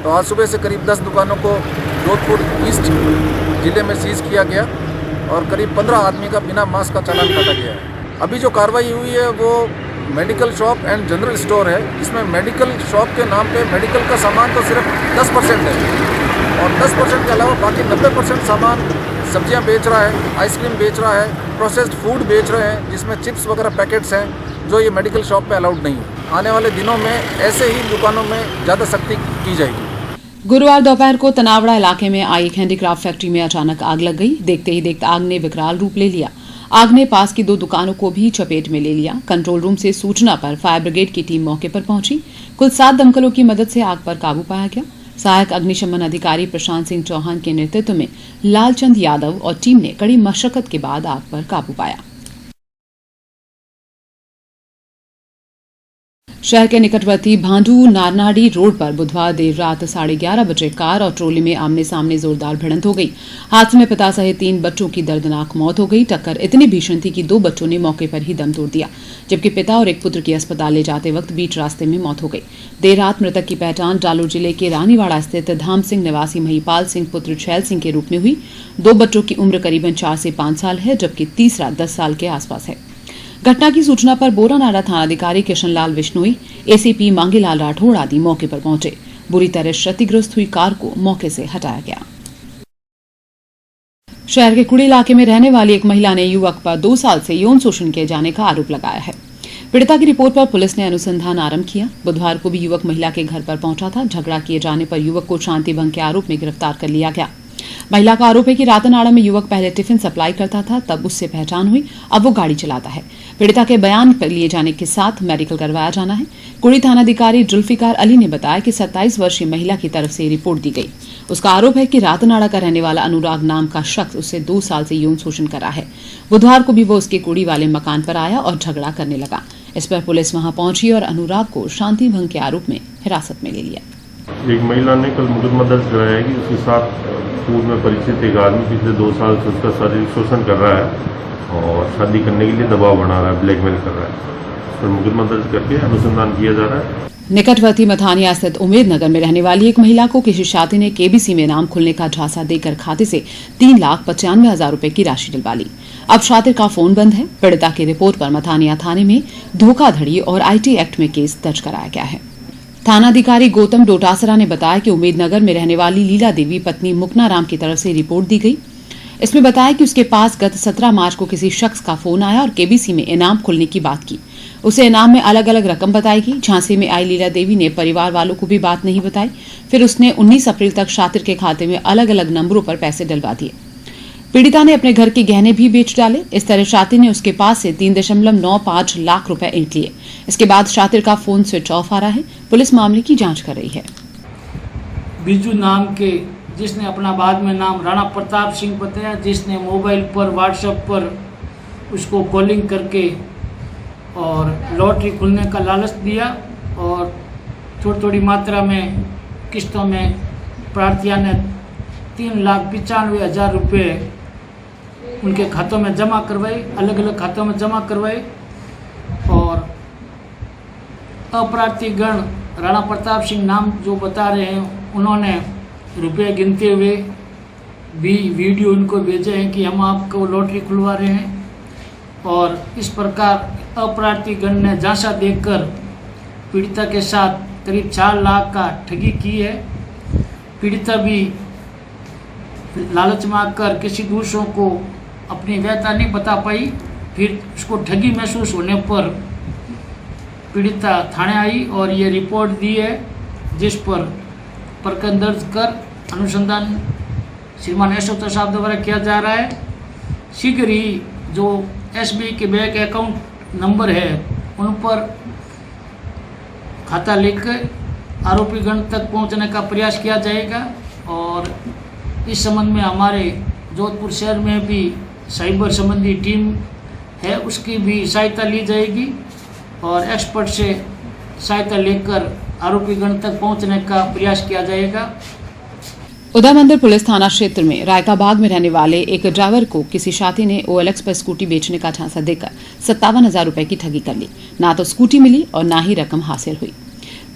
तो आज सुबह से करीब 10 दुकानों को जोधपुर ईस्ट जिले में सीज किया गया और करीब 15 आदमी का बिना मास्क का चालान काटा गया है। अभी जो कार्रवाई हुई है वो medical shop and general store है। इसमें मेडिकल शॉप के नाम पे मेडिकल का सामान तो सिर्फ 10% है और 10% के अलावा बाकी 90% सामान सब्जियां बेच रहा है, आइसक्रीम बेच रहा है, प्रोसेस्ड फूड बेच रहे हैं जिसमें चिप्स वगैरह पैकेट्स हैं जो ये मेडिकल शॉप पे अलाउड नहीं है। आने वाले दिनों में ऐसे ही दुकानों में ज़्यादा सख्ती की जाएगी। गुरुवार दोपहर को तनावड़ा इलाके में आई एक हैंडीक्राफ्ट फैक्ट्री में अचानक आग लग गई। देखते ही देखते आग ने विकराल रूप ले लिया। आग ने पास की 2 दुकानों को भी चपेट में ले लिया। कंट्रोल रूम से सूचना पर फायर ब्रिगेड की टीम मौके पर पहुंची। कुल 7 दमकलों की मदद से आग पर काबू पाया गया। सहायक अग्निशमन अधिकारी प्रशांत सिंह चौहान के नेतृत्व में लालचंद यादव और टीम ने कड़ी मशक्कत के बाद आग पर काबू पाया। शहर के निकटवर्ती भांडू नारनाडी रोड पर बुधवार देर रात 11:30 बजे कार और ट्रोली में आमने सामने जोरदार भिड़ंत हो गई। हादसे में पिता सहित 3 बच्चों की दर्दनाक मौत हो गई। टक्कर इतनी भीषण थी कि 2 बच्चों ने मौके पर ही दम तोड़ दिया, जबकि पिता और एक पुत्र की अस्पताल ले जाते वक्त बीच रास्ते में मौत हो गई। देर रात मृतक की पहचान जालोर जिले के रानीवाड़ा स्थित धाम सिंह निवासी महिपाल सिंह पुत्र छैल सिंह के रूप में हुई। 2 बच्चों की उम्र करीबन 4 से 5 साल है, जबकि तीसरा 10 साल के आसपास है। घटना की सूचना पर बोरानाडा थानाधिकारी किशनलाल विश्नोई, एसीपी मांगीलाल राठौड़ आदि मौके पर पहुंचे। बुरी तरह क्षतिग्रस्त हुई कार को मौके से हटाया गया। शहर के कुड़ी इलाके में रहने वाली एक महिला ने युवक पर 2 साल से यौन शोषण किए जाने का आरोप लगाया है। पीड़िता की रिपोर्ट पर पुलिस ने अनुसंधान आरंभ किया। बुधवार को भी युवक महिला के घर पर पहुंचा था। झगड़ा किए जाने पर युवक को शांति भंग के आरोप में गिरफ्तार कर लिया गया। महिला का आरोप है कि रातनाड़ा में युवक पहले टिफिन सप्लाई करता था, तब उससे पहचान हुई, अब वो गाड़ी चलाता है। पीड़िता के बयान पर लिए जाने के साथ मेडिकल करवाया जाना है। कुड़ी थानाधिकारी जुल्फिकार अली ने बताया कि 27 वर्षीय महिला की तरफ से रिपोर्ट दी गई। उसका आरोप है कि रातनाड़ा का रहने वाला अनुराग नाम का शख्स उससे 2 साल से यौन शोषण कर रहा है। बुधवार को भी वो उसके कुड़ी वाले मकान पर आया और झगड़ा करने लगा। इस पर पुलिस वहां पहुंची और अनुराग को शांति भंग के आरोप में हिरासत में ले लिया। एक महिला ने कल मुकदमा दर्ज कराया है कि उसके साथ पूर्व में परिचित एक आदमी पिछले 2 साल से उसका शारीरिक शोषण कर रहा है और शादी करने के लिए दबाव बना रहा है, ब्लैकमेल कर रहा है। तो मुकदमा दर्ज करके अनुसंधान किया जा रहा है। निकटवर्ती मथानिया स्थित उम्मेद नगर में रहने वाली एक महिला को किसी छात्री ने केबीसी में नाम खुलने का झांसा देकर खाते से 3,95,000 रुपए की राशि डलवा ली। अब छात्र का फोन बंद है। पीड़िता की रिपोर्ट पर मथानिया थाने में धोखाधड़ी और आईटी एक्ट में केस दर्ज कराया गया है। थानाधिकारी गौतम डोटासरा ने बताया कि उम्मेदनगर में रहने वाली लीला देवी पत्नी मुकना राम की तरफ से रिपोर्ट दी गई। इसमें बताया कि उसके पास गत 17 मार्च को किसी शख्स का फोन आया और केबीसी में इनाम खुलने की बात की। उसे इनाम में अलग अलग रकम बताई गई। झांसे में आई लीला देवी ने परिवार वालों को भी बात नहीं बताई। फिर उसने 19 अप्रैल तक शातिर के खाते में अलग अलग नंबरों पर पैसे डलवा दिए। पीड़िता ने अपने घर के गहने भी बेच डाले। इस तरह शातिर ने उसके पास से 3.95 लाख रुपए ऐंठ लिए। इसके बाद शातिर का फोन स्विच ऑफ आ रहा है। पुलिस मामले की जांच कर रही है। बिजू नाम के जिसने अपना बाद में नाम राणा प्रताप सिंह बताया, जिसने मोबाइल पर व्हाट्सएप पर उसको कॉलिंग करके और लॉटरी खुलने का लालच दिया और थोड़ी मात्रा में किस्तों में प्रार्थियों ने 3,95,000 रुपये उनके खातों में जमा करवाए, अलग अलग खातों में जमा करवाए और अपराधी गण राणा प्रताप सिंह नाम जो बता रहे हैं, उन्होंने रुपए गिनते हुए भी वीडियो उनको भेजे हैं कि हम आपको लॉटरी खुलवा रहे हैं। और इस प्रकार अपराधी गण ने झांसा देकर पीड़िता के साथ करीब 4 लाख का ठगी की है। पीड़िता भी लालच में आकर किसी दूसरों को अपनी व्यथा नहीं बता पाई। फिर उसको ठगी महसूस होने पर पीड़िता थाने आई और ये रिपोर्ट दी है, जिस पर प्रकरण दर्ज कर अनुसंधान श्रीमान एसओ साहब द्वारा किया जा रहा है। शीघ्र ही जो एसबीआई के बैंक अकाउंट नंबर है उन पर खाता लेकर आरोपी गण तक पहुंचने का प्रयास किया जाएगा। और इस संबंध में हमारे जोधपुर शहर में भी साइबर संबंधी टीम है, उसकी भी सहायता ली जाएगी और एक्सपर्ट से सहायता लेकर आरोपी गण तक पहुंचने का प्रयास किया जाएगा। उदयमंदिर पुलिस थाना क्षेत्र में रायका बाग में रहने वाले एक ड्राइवर को किसी छात्री ने OLX पर स्कूटी बेचने का झांसा देकर 57,000 रुपए की ठगी कर ली। ना तो स्कूटी मिली और ना ही रकम हासिल हुई।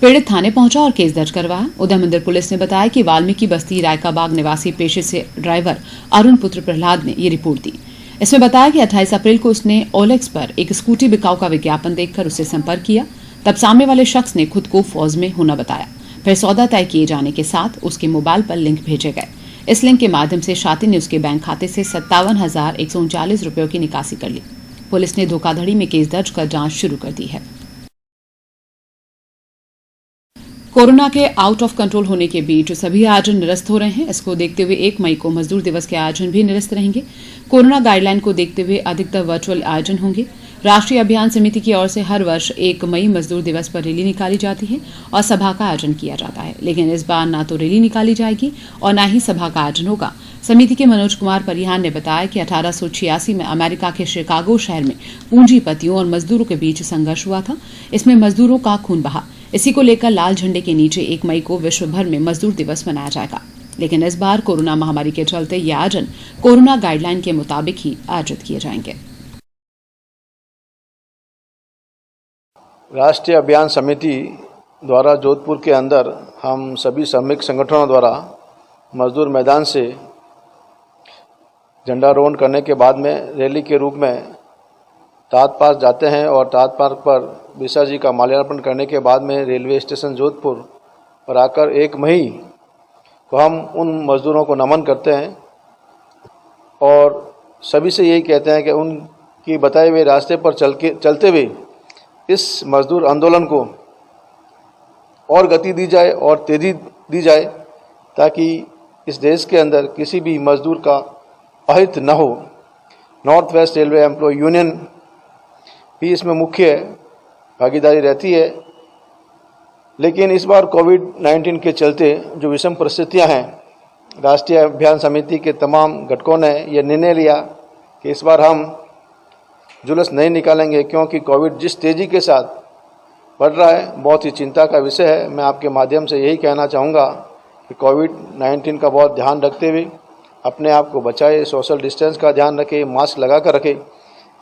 पीड़ित थाने पहुंचा और केस दर्ज करवाया। उदयमंदिर पुलिस ने बताया कि वाल्मीकि बस्ती रायका बाग निवासी पेशे से ड्राइवर अरुण पुत्र प्रहलाद ने ये रिपोर्ट दी। इसमें बताया कि 28 अप्रैल को उसने OLX पर एक स्कूटी बिकाऊ का विज्ञापन देखकर उससे संपर्क किया। तब सामने वाले शख्स ने खुद को फौज में होना बताया। फिर सौदा तय किए जाने के साथ उसके मोबाइल पर लिंक भेजे गए। इस लिंक के माध्यम से शातिर ने उसके बैंक खाते से 57,139 रुपयों की निकासी कर ली। पुलिस ने धोखाधड़ी में केस दर्ज कर जांच शुरू कर दी है। कोरोना के आउट ऑफ कंट्रोल होने के बीच सभी आयोजन निरस्त हो रहे हैं। इसको देखते हुए 1 मई को मजदूर दिवस के आयोजन भी निरस्त रहेंगे। कोरोना गाइडलाइन को देखते हुए अधिकतर वर्चुअल आयोजन होंगे। राष्ट्रीय अभियान समिति की ओर से हर वर्ष 1 मई मजदूर दिवस पर रैली निकाली जाती है और सभा का आयोजन किया जाता है, लेकिन इस बार ना तो रैली निकाली जाएगी और ना ही सभा का आयोजन होगा। समिति के मनोज कुमार परिहान ने बताया कि 1886 में अमेरिका के शिकागो शहर में पूंजीपतियों और मजदूरों के बीच संघर्ष हुआ था। इसमें मजदूरों का खून बहा। इसी को लेकर लाल झंडे के नीचे 1 मई को विश्व भर में मजदूर दिवस मनाया जाएगा, लेकिन इस बार कोरोना महामारी के चलते ये आयोजन कोरोना गाइडलाइन के मुताबिक ही आयोजित किए जाएंगे। राष्ट्रीय अभियान समिति द्वारा जोधपुर के अंदर हम सभी श्रमिक संगठनों द्वारा मजदूर मैदान से झंडारोहण करने के बाद में रैली के रूप में ताज पार्क जाते हैं और ताज पार्क पर बिरसा जी का माल्यार्पण करने के बाद में रेलवे स्टेशन जोधपुर पर आकर 1 मई को हम उन मजदूरों को नमन करते हैं और सभी से यही कहते हैं कि उनकी बताए हुए रास्ते पर चलते हुए इस मजदूर आंदोलन को और गति दी जाए और तेज़ी दी जाए, ताकि इस देश के अंदर किसी भी मजदूर का अहित न हो। North west railway employ union भी इसमें मुख्य भागीदारी रहती है, लेकिन इस बार कोविड-19 के चलते जो विषम परिस्थितियां हैं राष्ट्रीय अभियान समिति के तमाम घटकों ने यह निर्णय लिया कि इस बार हम जुलूस नहीं निकालेंगे, क्योंकि कोविड जिस तेज़ी के साथ बढ़ रहा है बहुत ही चिंता का विषय है। मैं आपके माध्यम से यही कहना चाहूँगा कि कोविड-19 का बहुत ध्यान रखते हुए अपने आप को बचाए, सोशल डिस्टेंस का ध्यान रखें, मास्क लगा कर रखें।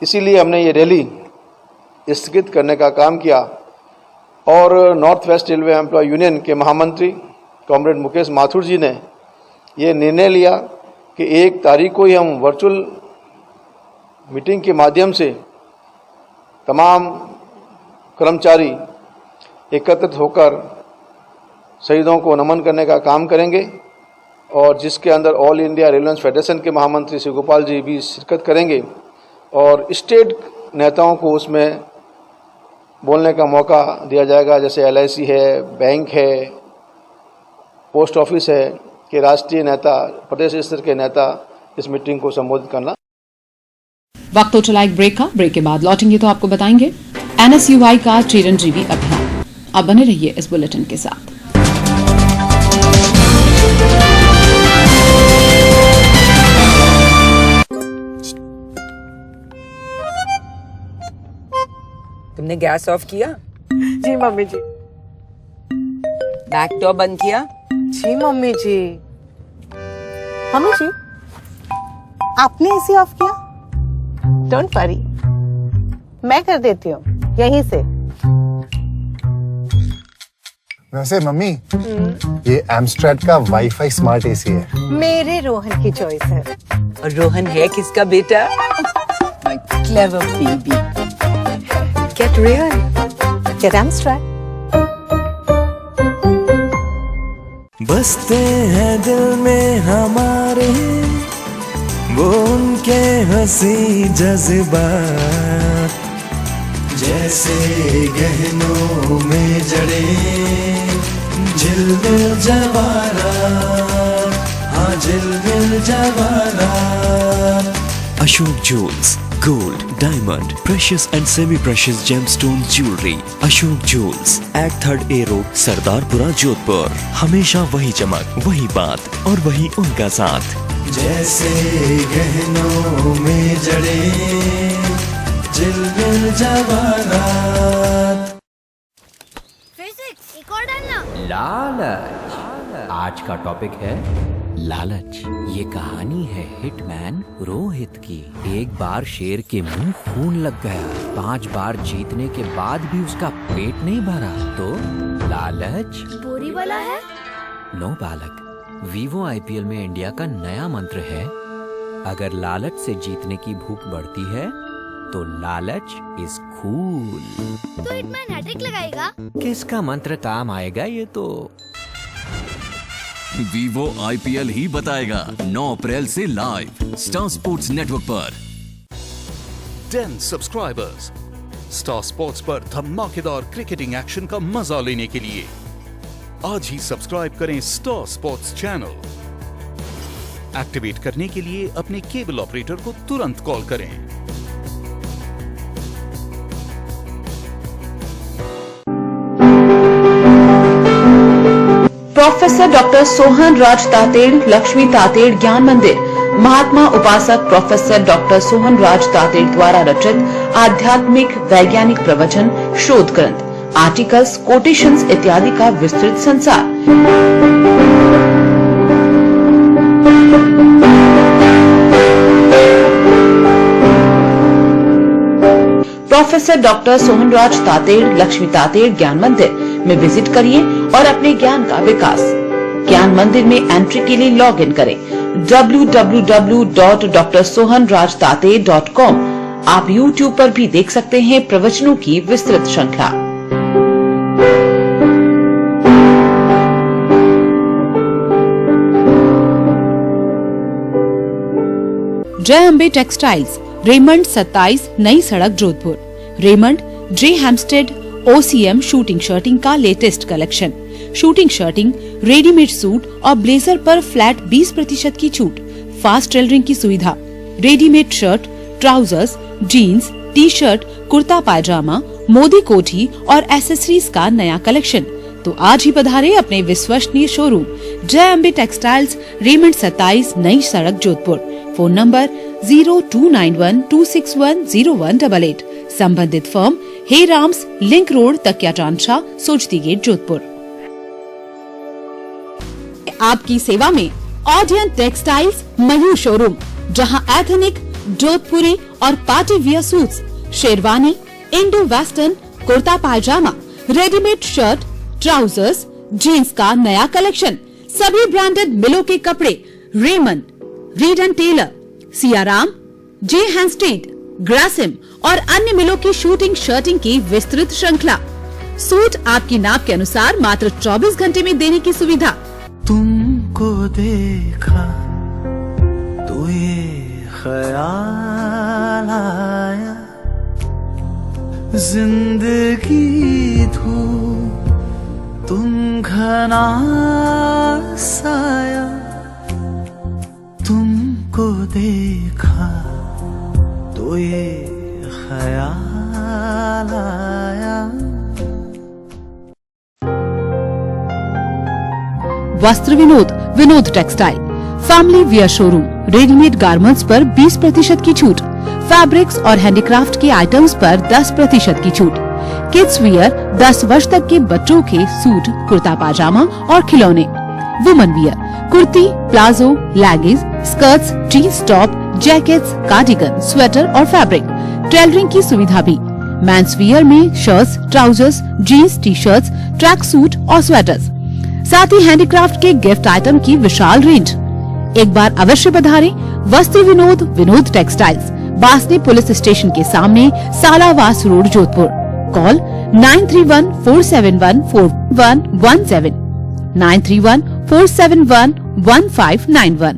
इसीलिए हमने ये रैली स्थगित करने का काम किया और north west railway employ union के महामंत्री कॉमरेड मुकेश माथुर जी ने ये निर्णय लिया कि 1 तारीख को ही हम वर्चुअल मीटिंग के माध्यम से तमाम कर्मचारी एकत्रित होकर शहीदों को नमन करने का काम करेंगे और जिसके अंदर ऑल इंडिया रेलवे फेडरेशन के महामंत्री श्री गोपाल जी भी शिरकत करेंगे और स्टेट नेताओं को उसमें बोलने का मौका दिया जाएगा, जैसे LIC है, बैंक है, पोस्ट ऑफिस है, कि राष्ट्रीय नेता, प्रदेश स्तर के नेता इस मीटिंग को संबोधित करना। वक्त हो चला एक ब्रेक का। ब्रेक के बाद लौटेंगे तो आपको बताएंगे NSUI का चिरंजीवी अभियान। आप बने रहिए इस बुलेटिन के साथ। तुमने गैस ऑफ किया? जी मम्मी जी। बैक डोर बंद किया? जी मम्मी जी। मम्मी जी, आपने एसी ऑफ किया? डोंट वरी, मैं कर देती हूँ यहीं से। वैसे मम्मी, ये एमस्ट्रैट का वाईफाई स्मार्ट एसी है। मेरे रोहन की चॉइस है। और रोहन है किसका बेटा? My clever baby. Get real, get एमस्ट्रैट। बसते हैं दिल में हमारे वो उनके हंसी जज्बात, जैसे गहनों में जड़े झिलमिल जवाहरात, हाँ झिलमिल जवाहरात। Ashok jewels, gold, diamond, precious and semi precious gemstone jewellery. Ashok jewels, act 3rd A road, Sardarpura, Jodhpur. हमेशा वही चमक, वही बात और वही उनका साथ। जैसे गहनों में जड़े झिलमिल जवाहरात। फिजिक्स एक और डालना। लालच। आज का टॉपिक है लालच। ये कहानी है हिटमैन रोहित की। एक बार शेर के मुंह खून लग गया। 5 बार जीतने के बाद भी उसका पेट नहीं भरा तो लालच बोरी वाला है। नो बालक, वीवो IPL में इंडिया का नया मंत्र है, अगर लालच से जीतने की भूख बढ़ती है तो लालच इज कूल। तो हिटमैन हैट्रिक लगाएगा। किसका मंत्र काम आएगा ये तो वीवो IPL ही बताएगा। 9 अप्रैल से लाइव स्टार स्पोर्ट्स नेटवर्क पर। 10 सब्सक्राइबर्स स्टार स्पोर्ट्स पर धमाकेदार क्रिकेटिंग एक्शन का मजा लेने के लिए आज ही सब्सक्राइब करें स्टार स्पोर्ट्स चैनल। एक्टिवेट करने के लिए अपने केबल ऑपरेटर को तुरंत कॉल करें। प्रोफेसर डॉक्टर सोहन राज तातेड़ लक्ष्मी तातेड़ ज्ञान मंदिर महात्मा उपासक प्रोफेसर डॉक्टर सोहन राज तातेड़ द्वारा रचित आध्यात्मिक वैज्ञानिक प्रवचन, शोध ग्रंथ, आर्टिकल्स, कोटेशंस इत्यादि का विस्तृत संसार। प्रोफेसर डॉक्टर सोहन राज तातेड़ लक्ष्मी तातेड़ ज्ञान मंदिर में विजिट करिए और अपने ज्ञान का विकास। ज्ञान मंदिर में एंट्री के लिए लॉग इन करें www.drsohanrajtate.com। आप YouTube पर भी देख सकते हैं प्रवचनों की विस्तृत श्रृंखला। जय अम्बे टेक्सटाइल्स, रेमंड 27, नई सड़क, Jodhpur. Raymond, J Hampstead, OCM suiting shirting का latest collection. Suiting shirting, readymade suit और ब्लेजर पर फ्लैट 20% की छूट। फास्ट टेलरिंग की सुविधा। Readymade shirt, trousers, jeans, T shirt, kurta pyjama, Modi कोठी और एसेसरीज का नया कलेक्शन। तो आज ही पधारे अपने विश्वसनीय शोरूम जय अम्बे टेक्सटाइल्स, रेमंड 27, नई सड़क, जोधपुर। Phone number 029126100188। संबंधित फर्म हे राम्स, link road, Takiya Chandshah, Sojati gate, Jodhpur. आपकी सेवा में ऑडियन टेक्सटाइल्स मयूर शोरूम, जहां एथनिक, जोधपुरी और party wear suits, sherwani, Indo western, kurta pyjama, readymade shirt, trousers, jeans का नया कलेक्शन, सभी ब्रांडेड मिलों के कपड़े, Raymond, Reid and Taylor, Siyaram, J Hampstead, Grasim और अन्य मिलों की शूटिंग शर्टिंग की विस्तृत श्रृंखला। सूट आपकी नाप के अनुसार मात्र 24 घंटे में देने की सुविधा। तुमको देखा तो ये ख्याल आया, जिंदगी धूप तुम घना साया, तुमको देखा तो ये ख्याल आया। वस्त्र Vinod, Vinod textile, family wear showroom, readymade garments पर 20% की छूट, फैब्रिक्स और हैंडीक्राफ्ट के आइटम्स पर 10% की छूट, किड्स वियर 10 वर्ष तक के बच्चों के सूट, कुर्ता पाजामा और खिलौने, woman wear, kurti, palazzo, leggings, skirts, jeans top, jackets, cardigan, sweater और फैब्रिक, टेलरिंग की सुविधा भी, मेंस वियर में shirts, trousers, jeans, T shirts, track suit और स्वेटर्स, साथ ही हैंडीक्राफ्ट के गिफ्ट आइटम की विशाल रेंज। एक बार अवश्य पधारें Vastra Vinod, Vinod textiles, Basni police station के सामने, Salawas road, Jodhpur. Call 9314714117, 9314711591।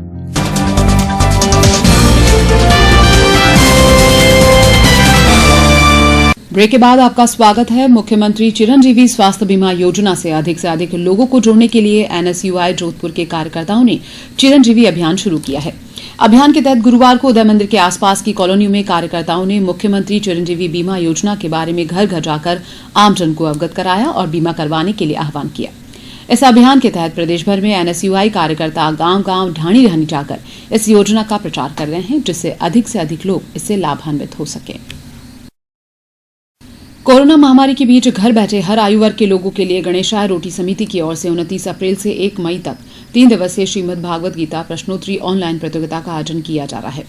Break के बाद आपका स्वागत है। मुख्यमंत्री चिरंजीवी स्वास्थ्य बीमा योजना से अधिक लोगों को जोड़ने के लिए एनएसयूआई जोधपुर के कार्यकर्ताओं ने चिरंजीवी अभियान शुरू किया है। अभियान के तहत गुरुवार को उदय मंदिर के आसपास की कॉलोनियों में कार्यकर्ताओं ने मुख्यमंत्री चिरंजीवी बीमा योजना के बारे में घर घर जाकर आमजन को अवगत कराया और बीमा करवाने के लिए आह्वान किया। इस अभियान के तहत प्रदेश भर में एनएसयूआई कार्यकर्ता गांव-गांव, ढाणी-ढाणी जाकर इस योजना का प्रचार कर रहे हैं, जिससे अधिक लोग इससे लाभान्वित हो सके। कोरोना महामारी के बीच घर बैठे हर आयु वर्ग के लोगों के लिए गणेशाय रोटी समिति की ओर से 29 अप्रैल से 1 मई तक 3 दिवसीय श्रीमद् भागवत गीता प्रश्नोत्तरी ऑनलाइन प्रतियोगिता का आयोजन किया जा रहा है।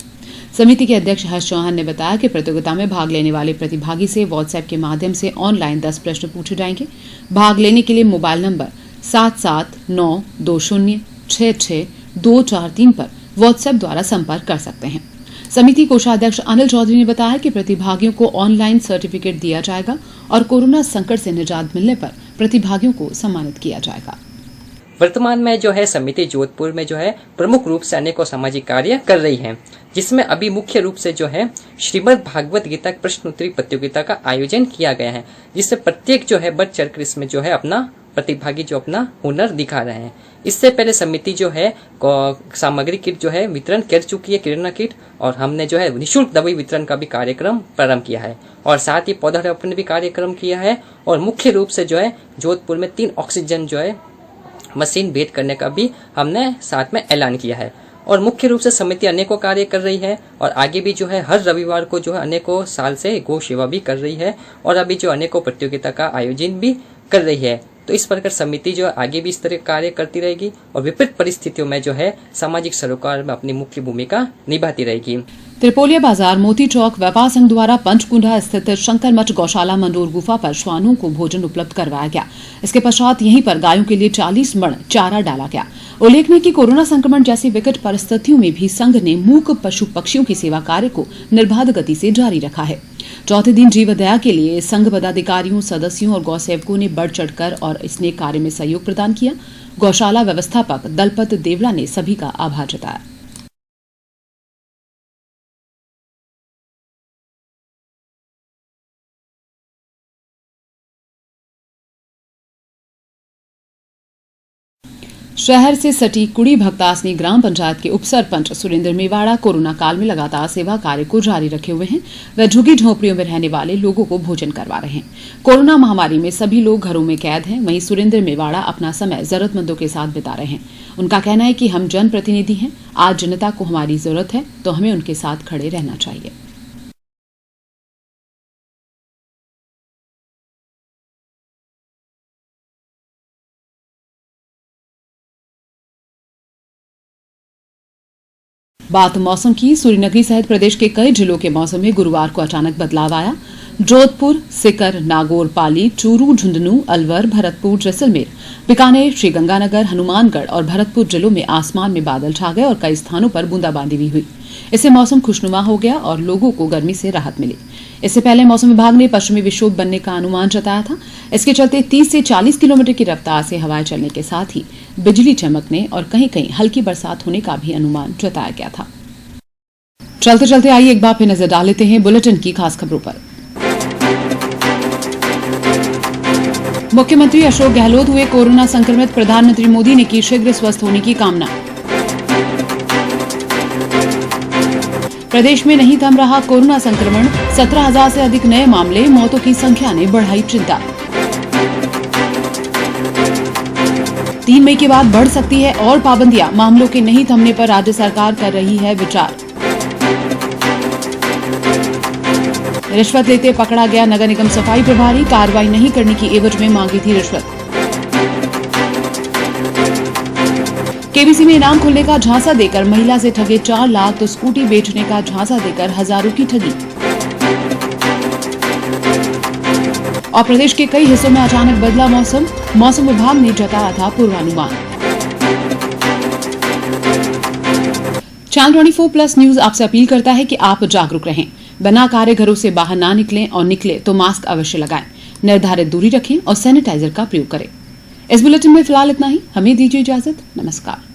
समिति के अध्यक्ष हर्ष चौहान ने बताया कि प्रतियोगिता में भाग लेने वाले प्रतिभागी से व्हाट्सएप के माध्यम से ऑनलाइन 10 प्रश्न पूछे जाएंगे। भाग लेने के लिए मोबाइल नंबर 7792066243 पर व्हाट्सएप द्वारा संपर्क कर सकते हैं। समिति कोषाध्यक्ष अनिल चौधरी ने बताया कि प्रतिभागियों को ऑनलाइन सर्टिफिकेट दिया जाएगा और कोरोना संकट से निजात मिलने पर प्रतिभागियों को सम्मानित किया जाएगा। वर्तमान में जो है समिति जोधपुर में जो है प्रमुख रूप से अनेकों सामाजिक कार्य कर रही है, जिसमें अभी मुख्य रूप से जो है श्रीमद् भागवत गीता प्रश्नोत्तरी प्रतियोगिता का आयोजन किया गया है, जिससे प्रत्येक जो है बढ़ चढ़कर इसमें जो है अपना प्रतिभागी जो अपना हुनर दिखा रहे हैं। इससे पहले समिति जो है सामग्री किट जो है वितरण कर चुकी है, किराना किट, और हमने जो है निःशुल्क दवाई वितरण का भी कार्यक्रम प्रारंभ किया है और साथ ही पौधारोपण भी कार्यक्रम किया है। और मुख्य रूप से जो है जोधपुर में 3 ऑक्सीजन जो है मशीन भेंट करने का भी हमने साथ में ऐलान किया है। और मुख्य रूप से समिति अनेकों कार्य कर रही है और आगे भी जो है हर रविवार को जो है अनेकों साल से गौ सेवा भी कर रही है और अभी जो अनेकों प्रतियोगिता का आयोजन भी कर रही है। तो इस प्रकार समिति जो आगे भी इस तरह कार्य करती रहेगी और विपरीत परिस्थितियों में जो है सामाजिक सरोकार में अपनी मुख्य भूमिका निभाती रहेगी। त्रिपोलिया बाजार मोती चौक व्यापार संघ द्वारा पंचकुंडा स्थित शंकर मठ गौशाला मंडोर गुफा पर श्वानों को भोजन उपलब्ध करवाया गया। इसके पश्चात यहीं पर गायों के लिए 40 मण चारा डाला गया। उल्लेखनीय कि कोरोना संक्रमण जैसी विकट परिस्थितियों में भी संघ ने मूक पशु पक्षियों की सेवा कार्य को निर्बाध गति से जारी रखा है। चौथे दिन जीव दया के लिए संघ पदाधिकारियों, सदस्यों और गौसेवकों ने बढ़ चढ़कर और इस नेक कार्य में सहयोग प्रदान किया। गौशाला व्यवस्थापक दलपत देवड़ा ने सभी का आभार जताया। शहर से सटी कुड़ी भक्तासनी ग्राम पंचायत के उप सरपंच सुरेंद्र मेवाड़ा कोरोना काल में लगातार सेवा कार्य को जारी रखे हुए हैं। वे झुग्गी झोपड़ियों में रहने वाले लोगों को भोजन करवा रहे हैं। कोरोना महामारी में सभी लोग घरों में कैद हैं। वहीं सुरेंद्र मेवाड़ा अपना समय जरूरतमंदों के साथ बिता रहे हैं। उनका कहना है कि हम जनप्रतिनिधि हैं, आज जनता को हमारी जरूरत है तो हमें उनके साथ खड़े रहना चाहिए। बात मौसम की। सूर्यनगरी सहित प्रदेश के कई जिलों के मौसम में गुरुवार को अचानक बदलाव आया। जोधपुर, सीकर, नागौर, पाली, चूरू, झुंझुनू, अलवर, भरतपुर, जैसलमेर, बीकानेर, श्रीगंगानगर, हनुमानगढ़ और भरतपुर जिलों में आसमान में बादल छा गए और कई स्थानों पर बूंदाबांदी भी हुई। इससे मौसम खुशनुमा हो गया और लोगों को गर्मी से राहत मिली। इससे पहले मौसम विभाग ने पश्चिमी विक्षोभ बनने का अनुमान जताया था। इसके चलते 30 से 40 किलोमीटर की रफ्तार से हवाएं चलने के साथ ही बिजली चमकने और कहीं कहीं हल्की बरसात होने का भी अनुमान जताया गया था। चलते चलते आइए एक बार फिर नजर डाल लेते हैं बुलेटिन की खास खबरों पर। मुख्यमंत्री अशोक गहलोत हुए कोरोना संक्रमित। प्रधानमंत्री मोदी ने की शीघ्र स्वस्थ होने की कामना। प्रदेश में नहीं थम रहा कोरोना संक्रमण। 17,000 से अधिक नए मामले, मौतों की संख्या ने बढ़ाई चिंता। 3 मई के बाद बढ़ सकती है और पाबंदियां। मामलों के नहीं थमने पर राज्य सरकार कर रही है विचार। रिश्वत लेते पकड़ा गया नगर निगम सफाई प्रभारी। कार्रवाई नहीं करने की एवज में मांगी थी रिश्वत। केबीसी में इनाम खुलने का झांसा देकर महिला से ठगे 4 लाख तो स्कूटी बेचने का झांसा देकर हजारों की ठगी। और प्रदेश के कई हिस्सों में अचानक बदला मौसम। मौसम विभाग ने जताया था पूर्वानुमान। चैनल 24+ न्यूज आपसे अपील करता है कि आप जागरूक रहें, बिना कार्य घरों से बाहर ना निकलें और निकले तो मास्क अवश्य लगाएं, निर्धारित दूरी रखें और सैनिटाइजर का प्रयोग करें। इस बुलेटिन में फिलहाल इतना ही। हमें दीजिए इजाजत। नमस्कार।